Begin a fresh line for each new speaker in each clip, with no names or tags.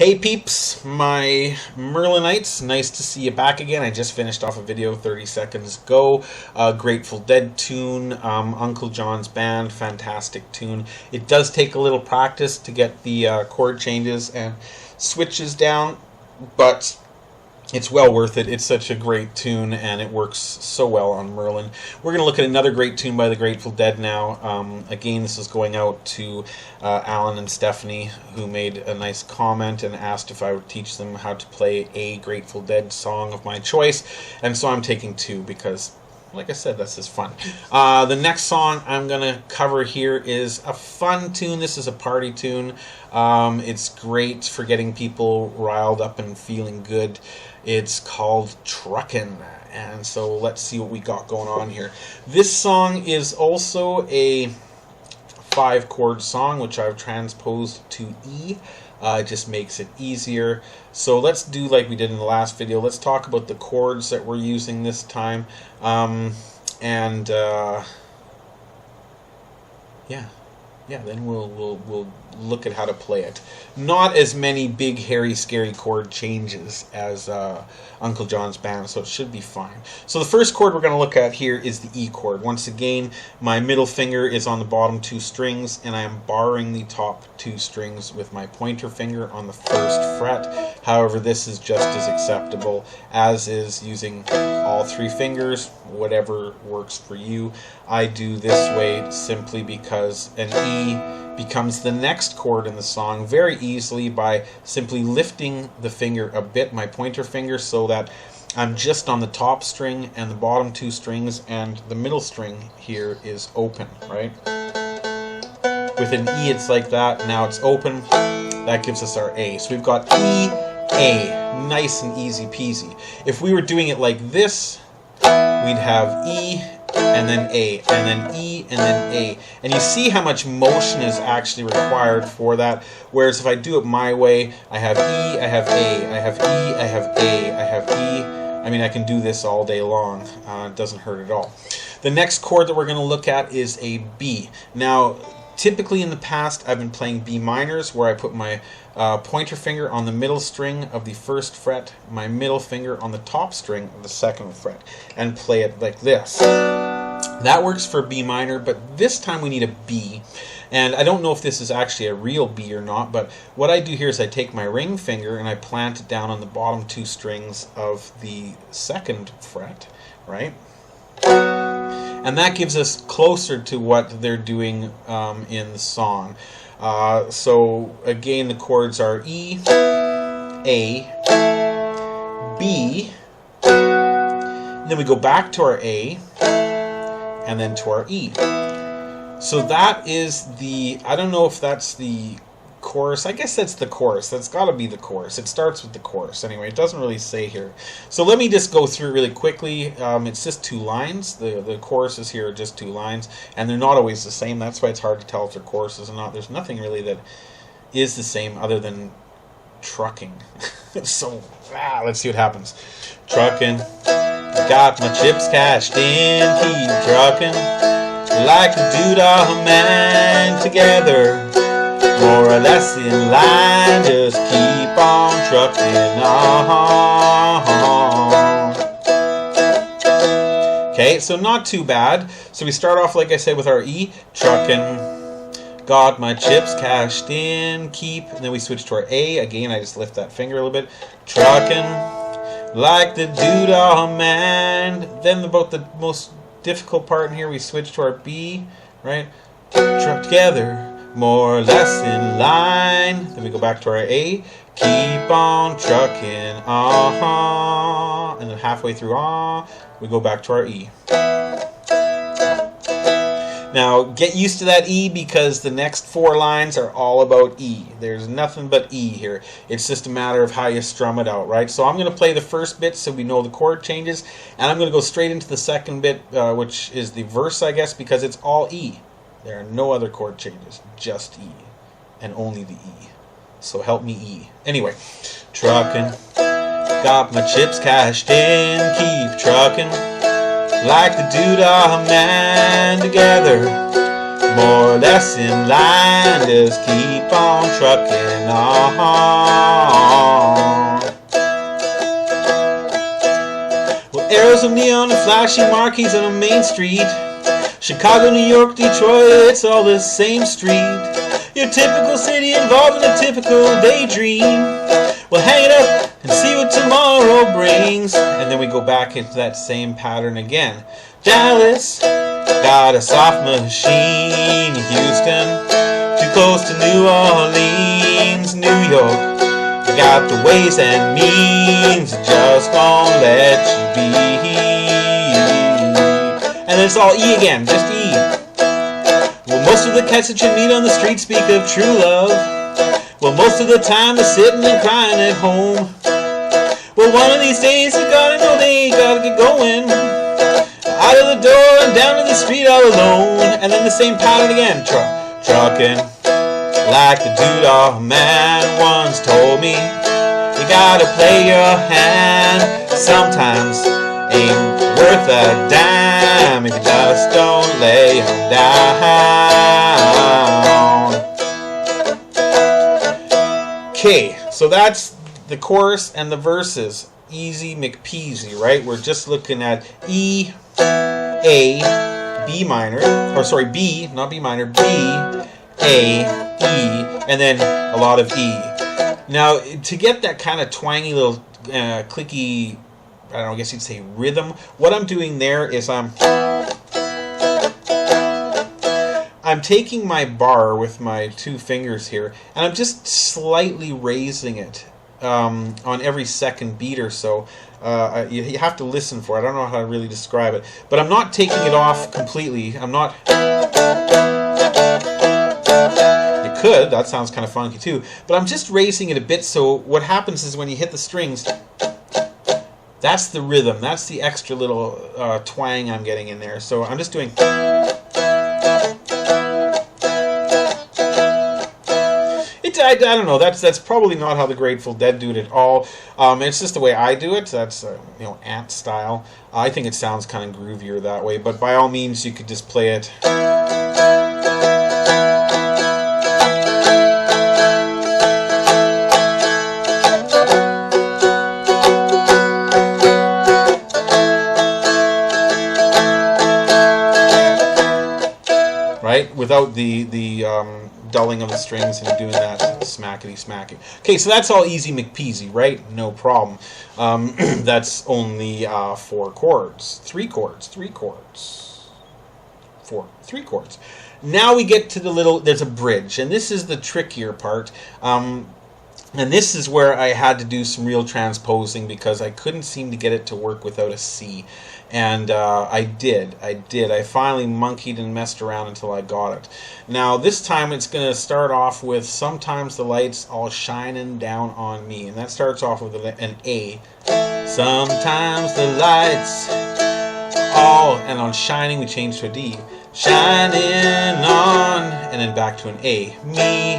Hey peeps, my Merlinites, nice to see you back again. I just finished off a video 30 seconds ago. Grateful Dead tune, Uncle John's Band, fantastic tune. It does take a little practice to get the chord changes and switches down, but it's well worth it. It's such a great tune, and it works so well on Merlin. We're going to look at another great tune by the Grateful Dead now. Again, this is going out to Alan and Stephanie, who made a nice comment and asked if I would teach them how to play a Grateful Dead song of my choice. And so I'm taking two because, like I said, that's just fun. The next song I'm going to cover here is a fun tune. This is a party tune. It's great for getting people riled up and feeling good. It's called Truckin', and so let's see what we got going on here. This song is also a 5-chord song, which I've transposed to E. It just makes it easier. So let's do like we did in the last video. Let's talk about the chords that we're using this time, yeah, then we'll look at how to play it. Not as many big, hairy, scary chord changes as Uncle John's Band, so it should be fine. So the first chord we're going to look at here is the E chord. Once again, my middle finger is on the bottom 2 strings, and I am barring the top 2 strings with my pointer finger on the 1st fret. However, this is just as acceptable as is using all 3 fingers, whatever works for you. I do this way simply because an E becomes the next chord in the song very easily by simply lifting the finger a bit, my pointer finger, so that I'm just on the top string and the bottom 2 strings, and the middle string here is open, right? With an E it's like that, now it's open. That gives us our A. So we've got E, A, nice and easy peasy. If we were doing it like this, we'd have E, and then A, and then E, and then A. And you see how much motion is actually required for that. Whereas if I do it my way, I have E, I have A, I have E, I have A, I have E. I mean, I can do this all day long. It doesn't hurt at all. The next chord that we're going to look at is a B. Now, typically in the past, I've been playing B minors, where I put my pointer finger on the middle string of the 1st fret, my middle finger on the top string of the 2nd fret, and play it like this. That works for B minor, but this time we need a B. And I don't know if this is actually a real B or not, but what I do here is I take my ring finger and I plant it down on the bottom 2 strings of the 2nd fret, right? And that gives us closer to what they're doing in the song. So again, the chords are E, A, B, and then we go back to our A, and then to our E. So that is the, I don't know if that's the chorus. I guess that's the chorus. That's got to be the chorus. It starts with the chorus. Anyway, it doesn't really say here. So let me just go through it really quickly. It's just 2 lines. The choruses here are just 2 lines, and they're not always the same. That's why it's hard to tell if they're choruses or not. There's nothing really that is the same other than trucking. So let's see what happens. Trucking, got my chips cashed in, keep trucking, like a doodah man together. More or less in line, just keep on trucking on. Okay, so not too bad. So we start off, like I said, with our E, truckin', got my chips cashed in, keep, and then we switch to our A. Again, I just lift that finger a little bit. Truckin', like the doodah man. Then about the most difficult part in here, we switch to our B, right? Truck together, more or less in line. Then we go back to our A, keep on trucking, and then halfway through we go back to our E. Now get used to that E, because the next 4 lines are all about E. There's nothing but E here. It's just a matter of how you strum it out, right? So I'm going to play the first bit so we know the chord changes, and I'm going to go straight into the second bit, which is the verse, I guess, because it's all E. There are no other chord changes, just E, and only the E. So help me E. Anyway, truckin', got my chips cashed in, keep truckin', like the doodah man together. More or less in line, just keep on trucking on. down the flashy marquees on a main street. Chicago, New York, Detroit, it's all the same street. Your typical city involved in a typical daydream. We'll hang it up and see what tomorrow brings. And then we go back into that same pattern again. Dallas, got a soft machine. Houston, too close to New Orleans. New York, got the ways and means, just won't let you be. And then it's all E again, just E. Well, most of the cats that you meet on the street speak of true love. Well, most of the time they're sitting and crying at home. Well, one of these days you gotta know they gotta get going. Out of the door and down to the street all alone. And then the same pattern again. Truckin', like the doodah man once told me. You gotta play your hand. Sometimes ain't worth a dime if you just don't lay 'em down. Okay, so that's the chorus and the verses. Easy McPeasy, right? We're just looking at E, A, B minor, or sorry, B, not B minor, B, A, E, and then a lot of E. Now, to get that kind of twangy little clicky, I don't know, I guess you'd say rhythm, what I'm doing there is I'm taking my bar with my two fingers here, and I'm just slightly raising it on every second beat or so. You have to listen for it. I don't know how to really describe it, but I'm not taking it off completely. I'm not... You could, that sounds kind of funky too, but I'm just raising it a bit, so what happens is when you hit the strings, that's the rhythm, that's the extra little twang I'm getting in there. So I'm just doing... I don't know. That's probably not how the Grateful Dead do it at all. It's just the way I do it. That's ant style. I think it sounds kind of groovier that way. But by all means, you could just play it. Right, without the dulling of the strings and doing that smackety smacky. Okay, so that's all easy McPeasy, right? No problem. That's only 4 chords, 3 chords, 3 chords, 3 chords. Now we get to the little, there's a bridge, and this is the trickier part. And this is where I had to do some real transposing because I couldn't seem to get it to work without a C. And I did. I finally monkeyed and messed around until I got it. Now this time it's going to start off with sometimes the lights all shining down on me. And that starts off with an A. Sometimes the lights all, and on shining we change to a D. Shining on, and then back to an A. Me.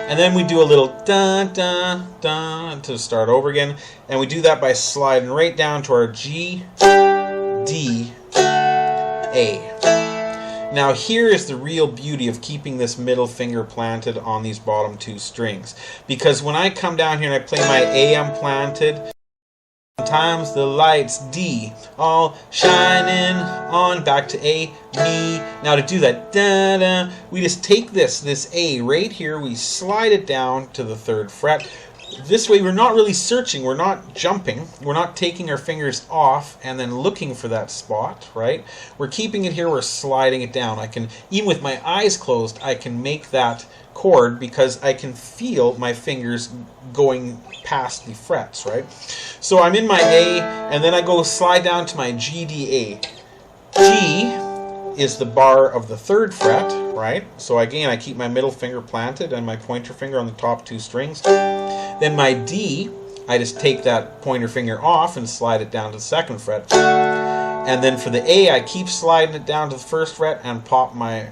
And then we do a little dun dun dun to start over again, and we do that by sliding right down to our G, D, A. Now here is the real beauty of keeping this middle finger planted on these bottom 2 strings, because when I come down here and I play my A, I'm planted. Sometimes the lights, D, all shining on, back to A, me. Now to do that, da da, we just take this A right here, we slide it down to the 3rd fret. This way we're not really searching, we're not jumping, we're not taking our fingers off and then looking for that spot, right? We're keeping it here, we're sliding it down. I can, even with my eyes closed, I can make that chord because I can feel my fingers going past the frets, right? So I'm in my A, and then I go slide down to my G, D, A. G is the bar of the 3rd fret, right? So again, I keep my middle finger planted and my pointer finger on the top 2 strings. Then my D, I just take that pointer finger off and slide it down to the 2nd fret. And then for the A, I keep sliding it down to the 1st fret and pop my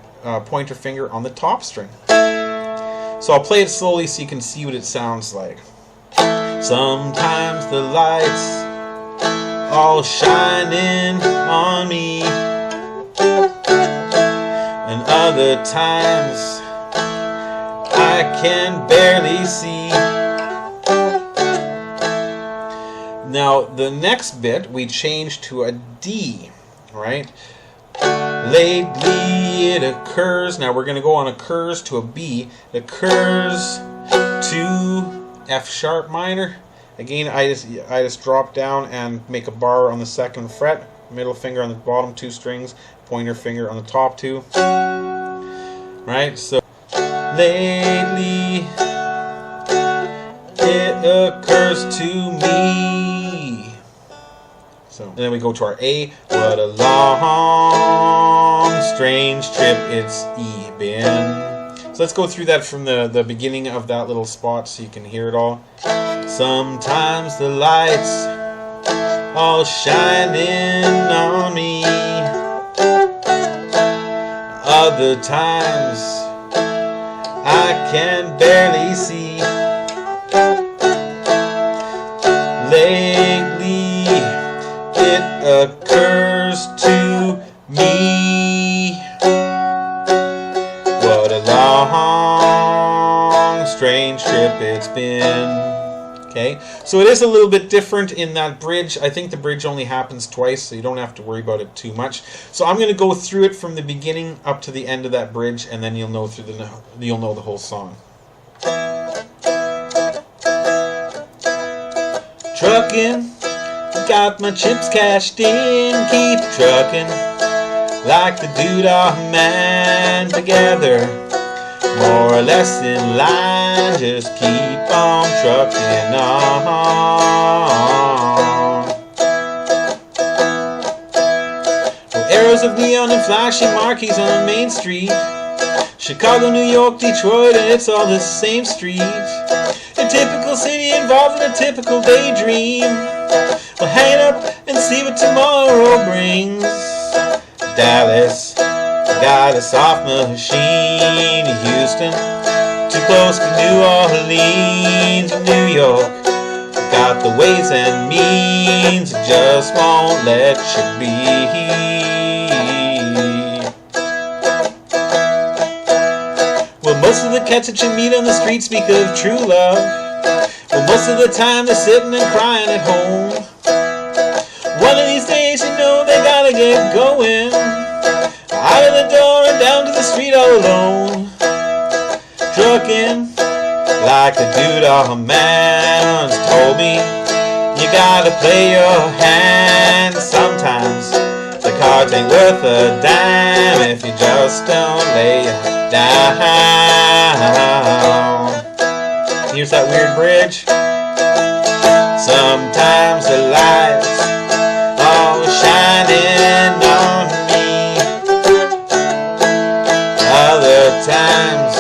pointer finger on the top string. So I'll play it slowly so you can see what it sounds like. Sometimes the lights all shining on me, and other times I can barely see. Now, the next bit, we change to a D, right? Lately it occurs. Now, we're going to go on occurs to a B. It occurs to F sharp minor. Again, I just drop down and make a bar on the 2nd fret. Middle finger on the bottom 2 strings. Pointer finger on the top 2. Right? So, lately it occurs to me. So, and then we go to our A. What a long, strange trip it's been. So let's go through that from the beginning of that little spot so you can hear it all. Sometimes the lights all shining on me. Other times I can barely see. Lately it occurs to me. What a long, strange trip it's been. Okay, so it is a little bit different in that bridge. I think the bridge only happens twice, so you don't have to worry about it too much. So I'm going to go through it from the beginning up to the end of that bridge, and then you'll know the whole song. Truckin', got my chips cashed in, keep truckin', like the doodah man together. More or less in line, just keep on trucking on. Well, arrows of neon and flashing marquees on Main Street. Chicago, New York, Detroit, and it's all the same street. A typical city involved in a typical daydream. We'll hang it up and see what tomorrow brings. Dallas, got a soft machine. Houston, too close to New Orleans. New York, got the ways and means, just won't let you be. Well, most of the cats that you meet on the street speak of true love. Well, most of the time they're sitting and crying at home. One of these days, you know, they gotta get going. Out of the door and down to the street all alone. Truckin', like the doodah man once told me, you gotta play your hand. Sometimes the cards ain't worth a dime if you just don't lay it down. Here's that weird bridge. Sometimes the lights all shining on me. Other times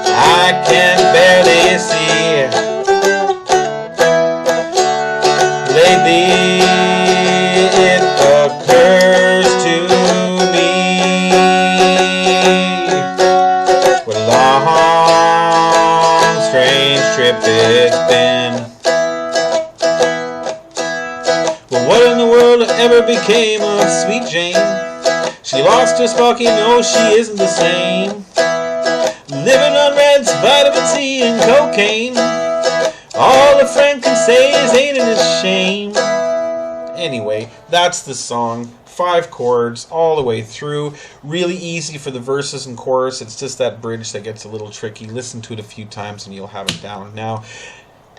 I can barely see. Lately it occurs to me. What a long, strange trip it's been. Well, what in the world ever became of Sweet Jane? She lost her spark, you know she isn't the same. Living on reds, vitamin C and cocaine. All a friend can say is ain't it a shame. Anyway, that's the song. 5 chords all the way through. Really easy for the verses and chorus. It's just that bridge that gets a little tricky. Listen to it a few times and you'll have it down. Now,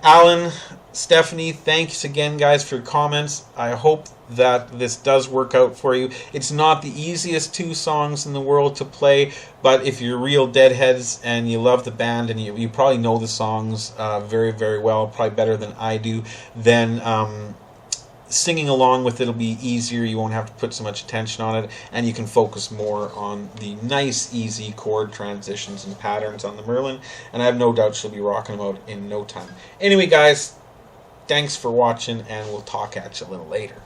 Alan, Stephanie, thanks again, guys, for your comments. I hope that this does work out for you. It's not the easiest 2 songs in the world to play, but if you're real deadheads and you love the band and you probably know the songs very, very well, probably better than I do, then singing along with it will be easier. You won't have to put so much attention on it, and you can focus more on the nice, easy chord transitions and patterns on the Merlin, and I have no doubt she'll be rocking them out in no time. Anyway, guys, thanks for watching, and we'll talk at you a little later.